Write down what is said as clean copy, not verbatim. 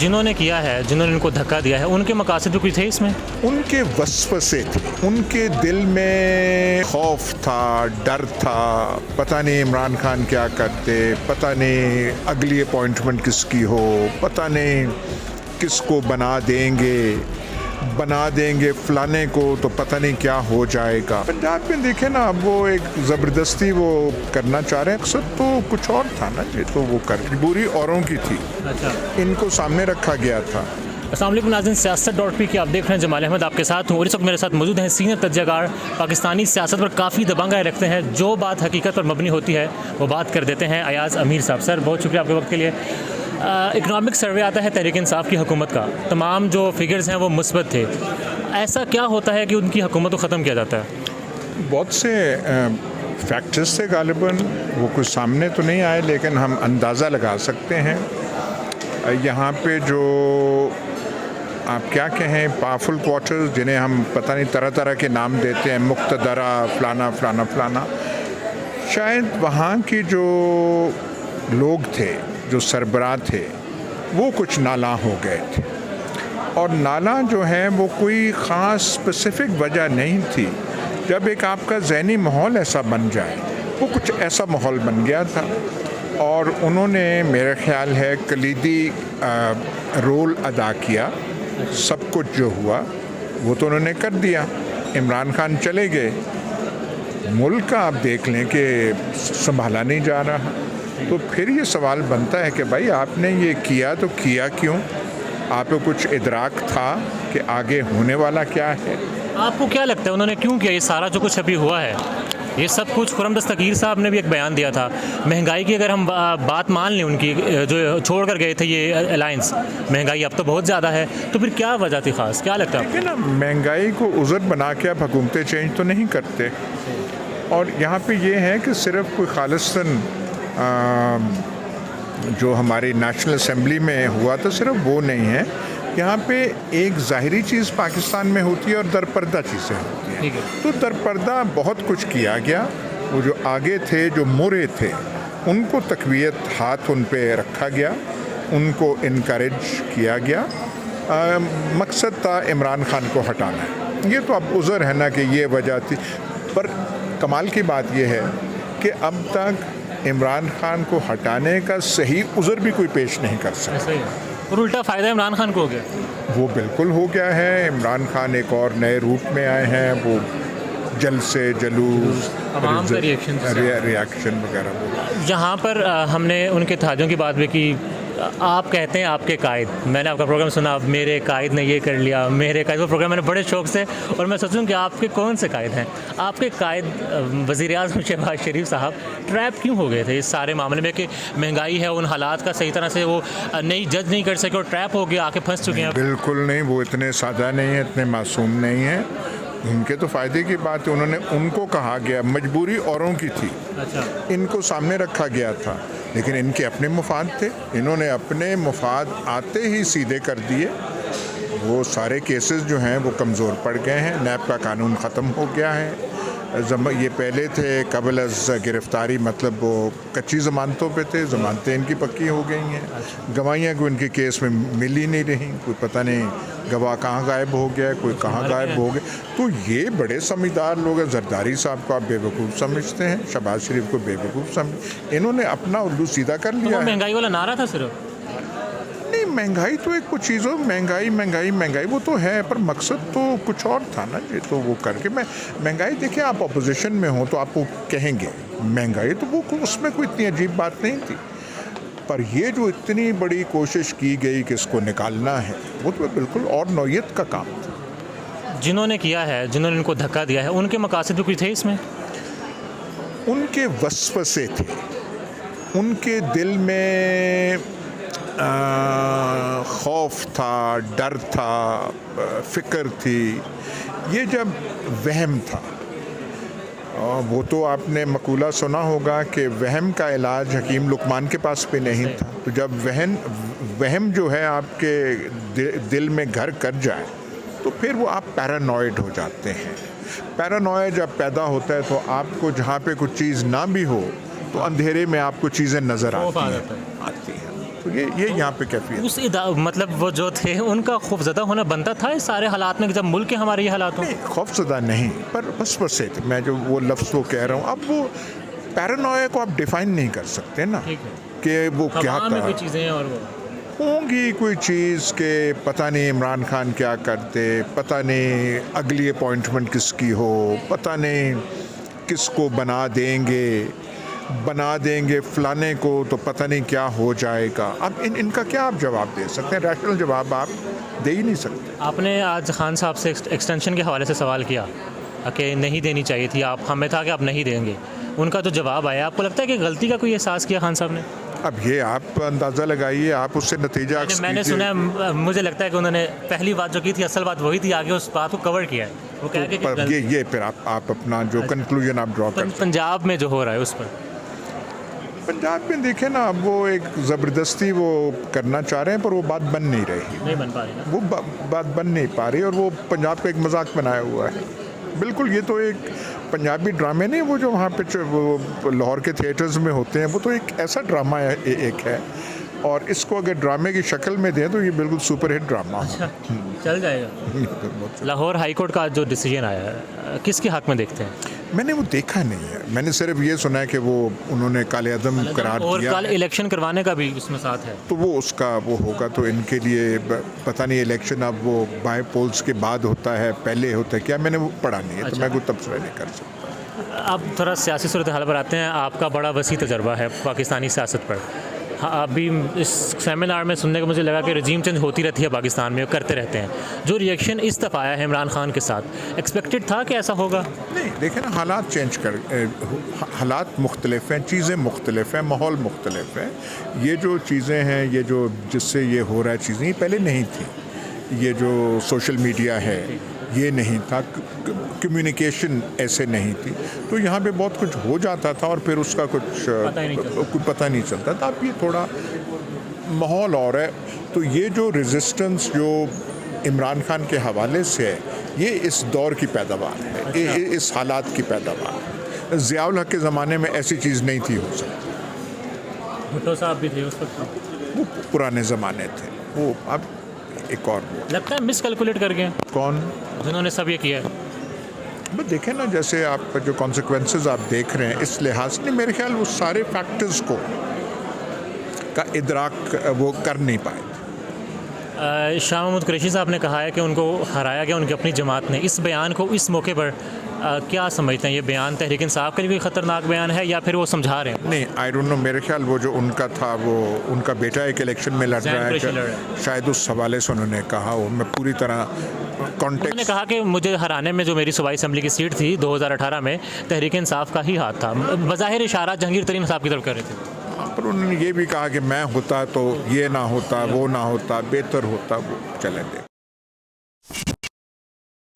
जिन्होंने किया है, जिन्होंने इनको धक्का दिया है, उनके मकासद भी कुछ थे इसमें? उनके वसवसे थे, उनके दिल में खौफ था, डर था, पता नहीं इमरान खान क्या करते, पता नहीं अगली अपॉइंटमेंट किसकी हो, पता नहीं किसको बना देंगे फलाने को, तो पता नहीं क्या हो जाएगा। पंजाब में देखे ना, अब वो एक ज़बरदस्ती वो करना चाह रहे हैं, अक्सर तो कुछ और था ना, ये तो वो कर बुरी औरों की थी। अच्छा, इनको सामने रखा गया था। अस्सलाम वालेकुम नाज़रीन, सियासत.पी की आप देख रहे हैं। जमाल अहमद आपके साथ हूँ और इस वक्त मेरे साथ मौजूद हैं सीनियर तज्ज़ाकार, पाकिस्तानी सियासत पर काफ़ी दबंग राय रखते हैं, जो बात हकीकत पर मबनी होती है वो बात कर देते हैं। अयाज़ अमीर साहब, सर बहुत शुक्रिया आपके वक्त के लिए। इकनॉमिक सर्वे आता है तहरीक इंसाफ की हुकूमत का, तमाम जो फिगर्स हैं वो मुस्बत थे। ऐसा क्या होता है कि उनकी हुकूमत को ख़त्म किया जाता है? बहुत से फैक्टर्स से गालिबन वो कुछ सामने तो नहीं आए, लेकिन हम अंदाज़ा लगा सकते हैं। यहाँ पे जो आप क्या कहें, पावरफुल क्वार्टर्स जिन्हें हम पता नहीं तरह तरह के नाम देते हैं, मुक्तदरा फलाना फलाना फलाना, शायद वहाँ के जो लोग थे, जो सरबराह थे, वो कुछ नाला हो गए थे। और नाला जो है वो कोई ख़ास स्पेसिफिक वजह नहीं थी। जब एक आपका ज़हनी माहौल ऐसा बन जाए, वो कुछ ऐसा माहौल बन गया था और उन्होंने मेरा ख्याल है कलीदी रोल अदा किया। सब कुछ जो हुआ वो तो उन्होंने कर दिया। इमरान खान चले गए, मुल्क का आप देख लें कि संभाला नहीं जा रहा। तो फिर ये सवाल बनता है कि भाई आपने ये किया तो किया क्यों? आपको कुछ इदराक था कि आगे होने वाला क्या है? आपको क्या लगता है उन्होंने क्यों किया ये सारा जो कुछ अभी हुआ है, ये सब कुछ? खुर्रम दस्तगीर साहब ने भी एक बयान दिया था, महंगाई की अगर हम बात मान लें उनकी, जो छोड़ कर गए थे ये अलायंस, महंगाई अब तो बहुत ज़्यादा है, तो फिर क्या वजह थी ख़ास, क्या लगता है आपको? ना, महंगाई को उज़र बना के आप हुकूमतें चेंज तो नहीं करते। और यहाँ पे ये है कि सिर्फ कोई खालिस्तन जो हमारी नेशनल असम्बली में हुआ था, सिर्फ वो नहीं है। यहाँ पे एक ज़ाहिरी चीज़ पाकिस्तान में होती है और दरपर्दा चीज़ें होती हैं। तो दरपर्दा बहुत कुछ किया गया। वो जो आगे थे, जो मोरे थे, उनको तक़वियत हाथ उन पे रखा गया, उनको इनकरेज किया गया। मकसद था इमरान खान को हटाना। ये तो अब उज़र है ना कि ये वजह थी, पर कमाल की बात यह है कि अब तक इमरान खान को हटाने का सही उज़र भी कोई पेश नहीं कर सकता। और उल्टा फ़ायदा इमरान खान को हो गया। वो बिल्कुल हो गया है। इमरान खान एक और नए रूप में आए हैं। वो जलसे, जुलूस, रिएक्शन वगैरह। जहाँ पर हमने उनके थादियों की बात भी की, आप कहते हैं आपके कायद, मैंने आपका प्रोग्राम सुना, मेरे कायद ने ये कर लिया, मेरे कायद, वो प्रोग्राम मैंने बड़े शौक से, और मैं सोचूं कि आपके कौन से कायद हैं? आपके कायद वज़ीर-ए-आज़म शहबाज शरीफ साहब ट्रैप क्यों हो गए थे इस सारे मामले में कि महंगाई है, उन हालात का सही तरह से वो नहीं जज नहीं कर सके और ट्रैप हो गए, आके फंस चुके हैं? बिल्कुल नहीं, वो इतने सादा नहीं है, इतने मासूम नहीं है। उनके तो फ़ायदे की बात है। उन्होंने, उनको कहा गया, मजबूरी औरों की थी। अच्छा, इनको सामने रखा गया था, लेकिन इनके अपने मुफाद थे। इन्होंने अपने मुफाद आते ही सीधे कर दिए। वो सारे केसेस जो हैं वो कमज़ोर पड़ गए हैं। नैब का कानून ख़त्म हो गया है। ये पहले थे कबल अज़ गिरफ़्तारी, मतलब वो कच्ची ज़मानतों पे थे, ज़मानतें इनकी पक्की हो गई हैं। गवाहियाँ को इनके केस में मिल ही नहीं रही, कोई पता नहीं गवाह कहाँ गायब हो गया, कोई कहाँ गायब हो गया। तो ये बड़े समझदार लोग हैं। जरदारी साहब को आप बेवकूफ़ समझते हैं, शहबाज शरीफ को बेवकूफ़ समझ, इन्होंने अपना उल्लू सीधा कर लिया। महंगाई वाला नारा था सिर्फ? नहीं, महंगाई तो एक कुछ चीज़ों, महंगाई महंगाई महंगाई वो तो है, पर मकसद तो कुछ और था ना। ये तो वो करके महंगाई, देखिए आप अपोजिशन में हो तो आपको कहेंगे महंगाई, तो वो उसमें कोई इतनी अजीब बात नहीं थी। पर ये जो इतनी बड़ी कोशिश की गई कि इसको निकालना है, वो तो बिल्कुल और नौयत का काम था। जिन्होंने किया है, जिन्होंने इनको धक्का दिया है, उनके मकासद भी कुछ थे इसमें? उनके वसवसे थे, उनके दिल में खौफ था, डर था, फ़िक्र थी। ये जब वहम था, वो तो आपने मकूला सुना होगा कि वहम का इलाज हकीम लुकमान के पास भी नहीं था। तो जब वहम जो है आपके दिल में घर कर जाए, तो फिर वो आप पैरानॉइड हो जाते हैं। पैरानॉइड जब पैदा होता है तो आपको जहाँ पे कुछ चीज़ ना भी हो, तो अंधेरे में आपको चीज़ें नज़र आती हैं। तो ये यहाँ पे कैफियत। उस मतलब वो जो थे उनका खौफजदा होना बनता था इस सारे हालात में कि जब मुल्क के हमारे ये हालात हों? नहीं, खौफजदा नहीं, पर बस मैं जो वो लफ्ज़ वो कह रहा हूँ, अब वो पैरानोया को आप डिफ़ाइन नहीं कर सकते ना ठीक है। कि वो क्या हवा में था। कोई चीज़ें हैं और वो होंगी कोई चीज़ के पता नहीं इमरान खान क्या करते, पता नहीं अगली अपॉइंटमेंट किसकी हो, पता नहीं किसको बना देंगे फलाने को, तो पता नहीं क्या हो जाएगा। अब इनका क्या आप जवाब दे सकते हैं? रैशनल जवाब आप दे ही नहीं सकते। आपने आज खान साहब से एक्सटेंशन के हवाले से सवाल किया कि नहीं देनी चाहिए थी, आप हमें था कि आप नहीं देंगे। उनका जो जवाब आया, आपको लगता है कि गलती का कोई एहसास किया खान साहब ने? अब ये आप अंदाज़ा लगाइए, आप उससे नतीजा मैंने सुना है, मुझे लगता है कि उन्होंने पहली बात जो की थी असल बात वही थी, आगे उस बात को कवर किया है। वो कह के पर ये फिर आप अपना जो कंक्लूजन आप ड्रॉ कर पंजाब में जो हो रहा है उस पर। पंजाब में देखें ना, अब वो एक ज़बरदस्ती वो करना चाह रहे हैं, पर वो बात बन नहीं रही, नहीं बन पा रही ना? वो बात बन नहीं पा रही, और वो पंजाब का एक मजाक बनाया हुआ है। बिल्कुल, ये तो एक पंजाबी ड्रामे नहीं, वो जो वहाँ पे वो लाहौर के थिएटर्स में होते हैं, वो तो एक ऐसा ड्रामा है, एक है, और इसको अगर ड्रामे की शक्ल में दें तो ये बिल्कुल सुपरहिट ड्रामा है। चल जाएगा। लाहौर हाई कोर्ट का जो डिसीजन आया है, किसके हक में देखते हैं? मैंने वो देखा नहीं है, मैंने सिर्फ ये सुना है कि वो उन्होंने काले आदम करार और दिया, कल इलेक्शन करवाने का भी उसमें साथ है। तो वो उसका वो होगा, तो इनके लिए पता नहीं इलेक्शन अब वो बाय पोल्स के बाद होता है, पहले होता है क्या, मैंने वो पढ़ा नहीं है। तो मैं कोई तबसरा नहीं कर सकता। अब थोड़ा सियासी सूरत हाल पर आते हैं। आपका बड़ा वसी तजर्बा है पाकिस्तानी सियासत पर। हाँ, अभी इस सेमिनार में सुनने को मुझे लगा कि रजीम चेंज होती रहती है पाकिस्तान में, करते रहते हैं। जो रिएक्शन इस दफ़ा आया है इमरान खान के साथ, एक्सपेक्टेड था कि ऐसा होगा? नहीं, देखें ना, हालात मुख्तलिफ हैं, चीज़ें मुख्तलिफ हैं, माहौल मुख्तलिफ है। ये जो चीज़ें हैं, ये जो जिससे ये हो रहा है चीज़ें, ये पहले नहीं थी। ये जो सोशल मीडिया है, ये नहीं था, कम्युनिकेशन ऐसे नहीं थी, तो यहाँ पे बहुत कुछ हो जाता था और फिर उसका कुछ पता नहीं चलता था। अब ये थोड़ा माहौल और है, तो ये जो रेजिस्टेंस जो इमरान खान के हवाले से है, ये इस दौर की पैदावार है, इस हालात की पैदावार है। ज़ियाउल हक के ज़माने में ऐसी चीज़ नहीं थी हो सकती। भुट्टो साहब भी थे उस वक्त, वो पुराने ज़माने थे, वो अब एक और लगता है मिस कैलकुलेट कर गए। कौन जिन्होंने सब ये किया है? बस देखें ना, जैसे आप जो कॉन्सिक्वेंसेस आप देख रहे हैं, इस लिहाज से मेरे ख्याल वो सारे फैक्टर्स को का इदराक वो कर नहीं पाए। शाह महमूद कुरैशी साहब ने कहा है कि उनको हराया गया उनकी अपनी जमात ने। इस बयान को इस मौके पर क्या समझते हैं? ये बयान तहरीक इंसाफ के लिए कोई ख़तरनाक बयान है या फिर वो समझा रहे हैं? नहीं, आई डोंट नो, मेरे ख्याल वो जो उनका था, वो उनका बेटा एक इलेक्शन में लड़ रहा है, शायद उस हवाले से उन्होंने कहा हो। मैं पूरी तरह कॉन्टेक्स्ट, उन्होंने कहा कि मुझे हराने में जो मेरी सूबाई असम्बली की सीट थी 2018 में, तहरीक इंसाफ का ही हाथ था। बज़ाहिर इशारा जहांगीर तरीन साहब की तरफ कर रहे थे। पर उन्होंने ये भी कहा कि मैं होता तो ये ना होता, वो ना होता, बेहतर होता, वो चले दे।